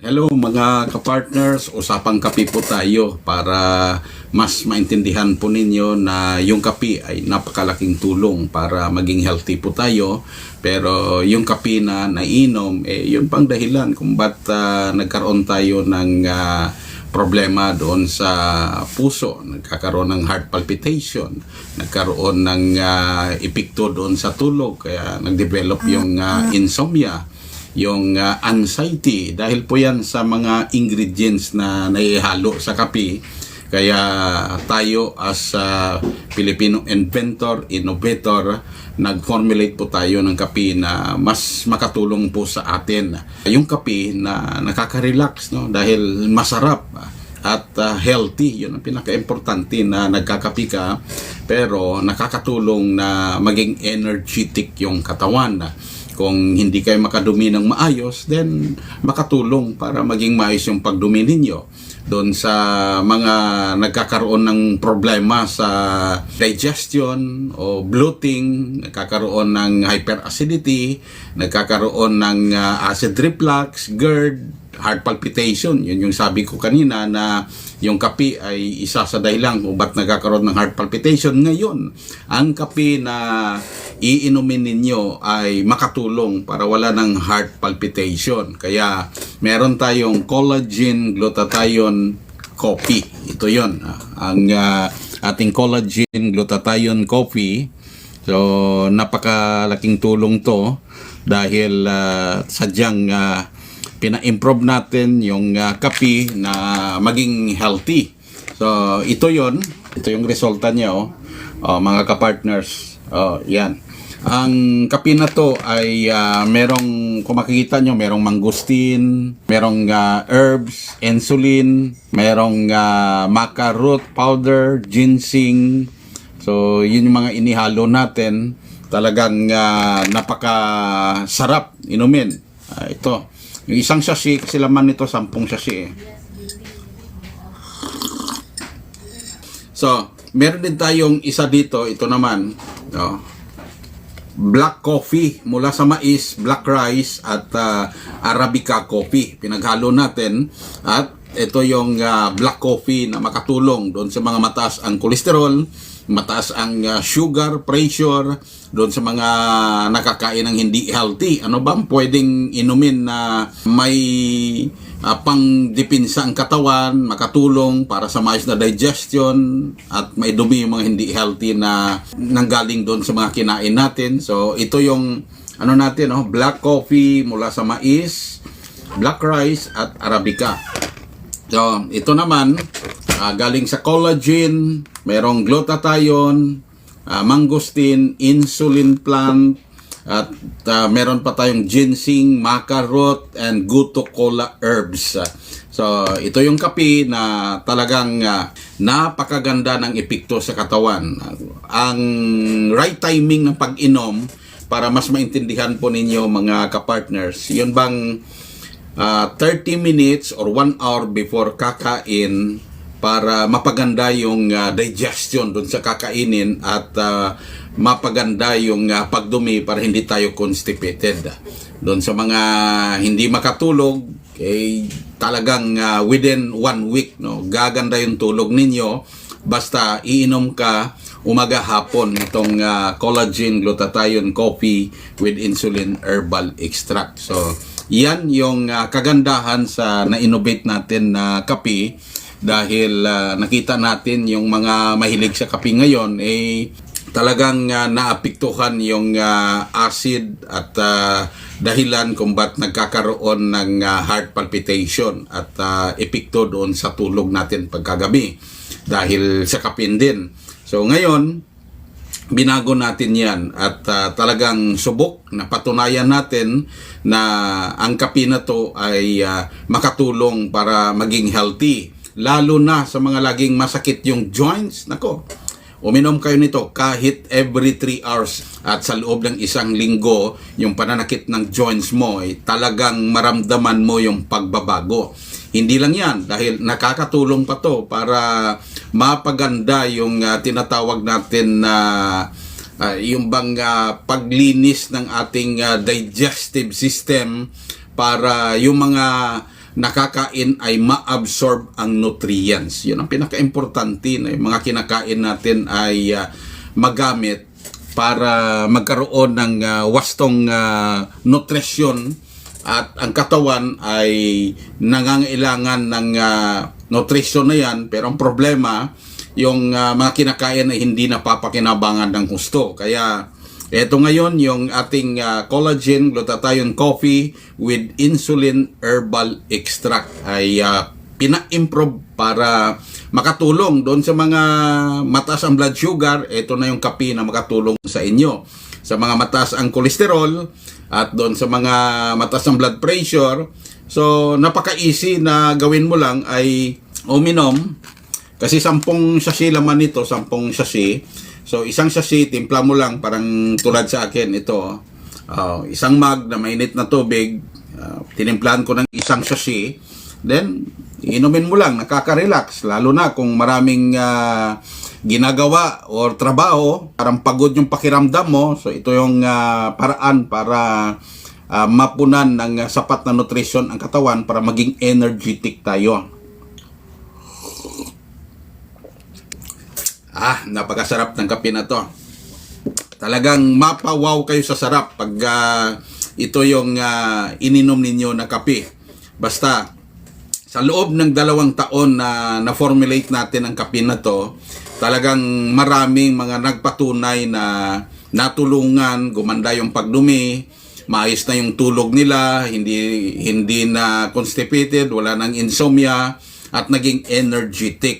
Hello mga kapartners, usapang kape po tayo para mas maintindihan po ninyo na yung kape ay napakalaking tulong para maging healthy po tayo. Pero yung kape na nainom, yun pang dahilan kung ba't nagkaroon tayo ng problema doon sa puso. Nagkakaroon ng heart palpitation, nagkaroon ng epekto doon sa tulog, kaya nagdevelop yung insomnia, yung anxiety, dahil po yan sa mga ingredients na naihalo sa kape. Kaya tayo as Filipino inventor, innovator, nag-formulate po tayo ng kape na mas makatulong po sa atin. Yung kape na nakaka-relax, no? Dahil masarap at healthy, yun ang pinaka-importante, na nagkakape ka pero nakakatulong na maging energetic yung katawan. Kung hindi kayo makadumi ng maayos, then makatulong para maging maayos yung pagdumi ninyo. Doon sa mga nagkakaroon ng problema sa digestion o bloating, nagkakaroon ng hyperacidity, nagkakaroon ng acid reflux, GERD, heart palpitation. Yun yung sabi ko kanina na yung kape ay isa sa dahilan kung ba't nagkakaroon ng heart palpitation. Ngayon, ang kape na iinumin ninyo ay makatulong para wala ng heart palpitation. Kaya meron tayong collagen glutathione coffee. Ito yon, ang ating collagen glutathione coffee. So napakalaking tulong to dahil sadyang pina-improve natin yung kape na maging healthy. So ito yon, ito yung resulta niya, mga kapartners. Yan. Ang kape na to ay merong, kung makikita nyo, merong mangosteen, merong herbs, insulin, merong maca root powder, ginseng. So yun yung mga inihalo natin. Talagang napakasarap inumin. Ito, yung isang sachet, kasi laman nito 10 sachet. So meron din tayong isa dito, ito naman, black coffee mula sa mais, black rice at Arabica coffee. Pinaghalo natin, at ito yung black coffee na makatulong doon sa mga mataas ang kolesterol, mataas ang sugar pressure, doon sa mga nakakain ng hindi healthy. Ano bang pwedeng inumin na may pang-dipinsa ang katawan, makatulong para sa maayos na digestion at maidumi yung mga hindi healthy na nanggaling doon sa mga kinain natin. So ito yung ano natin, black coffee mula sa mais, black rice at Arabica. So ito naman galing sa collagen, merong glutathione, mangosteen, insulin plant, at meron pa tayong ginseng, maca root, and guto cola herbs. So ito yung kape na talagang napakaganda ng epekto sa katawan. Ang right timing ng pag-inom, para mas maintindihan po ninyo mga kapartners, yun bang 30 minutes or 1 hour before kakain, para mapaganda yung digestion doon sa kakainin at mapaganda yung pagdumi para hindi tayo constipated. Doon sa mga hindi makatulog, talagang within 1 week, gaganda yung tulog ninyo basta iinom ka umaga hapon itong collagen glutathione coffee with insulin herbal extract. So yan yung kagandahan sa na-innovate natin na kape. Dahil nakita natin yung mga mahilig sa kape ngayon, talagang naapektuhan yung acid at dahilan kung ba't nagkakaroon ng heart palpitation at epekto doon sa tulog natin pagkagabi dahil sa kape din. So ngayon, binago natin yan at talagang subok na patunayan natin na ang kape na to ay makatulong para maging healthy. Lalo na sa mga laging masakit yung joints. Nako, uminom kayo nito kahit every 3 hours. At sa loob ng 1 linggo, yung pananakit ng joints mo, talagang maramdaman mo yung pagbabago. Hindi lang yan, dahil nakakatulong pa to para mapaganda yung tinatawag natin na yung bang paglinis ng ating digestive system, para yung mga nakakain ay ma-absorb ang nutrients. Yun ang pinaka-importante na yung mga kinakain natin ay magamit para magkaroon ng wastong nutrisyon at ang katawan ay nangangailangan ng nutrisyon na yan, pero ang problema yung mga kinakain ay hindi napapakinabangan ng gusto. Kaya eto ngayon yung ating collagen glutathione coffee with insulin herbal extract ay pina-improve para makatulong doon sa mga mataas ang blood sugar. Ito na yung kape na makatulong sa inyo. Sa mga mataas ang kolesterol at doon sa mga mataas ang blood pressure. So napaka-easy na gawin mo lang ay uminom. Kasi 10 sachet laman nito, 10 sachet. So isang sachet, timpla mo lang parang tulad sa akin ito. Isang mug na mainit na tubig, tinimplahan ko ng isang sachet. Then inumin mo lang, nakaka-relax. Lalo na kung maraming ginagawa or trabaho, parang pagod yung pakiramdam mo. So ito yung paraan para mapunan ng sapat na nutrition ang katawan para maging energetic tayo. Napakasarap ng kape na to. Talagang mapawaw kayo sa sarap pag ito yung ininom ninyo na kape. Basta sa loob ng 2 taon na na-formulate natin ang kape na to, talagang maraming mga nagpatunay na natulungan, gumanda yung pagdumi, maayos na yung tulog nila, hindi na constipated, wala nang insomnia, at naging energetic.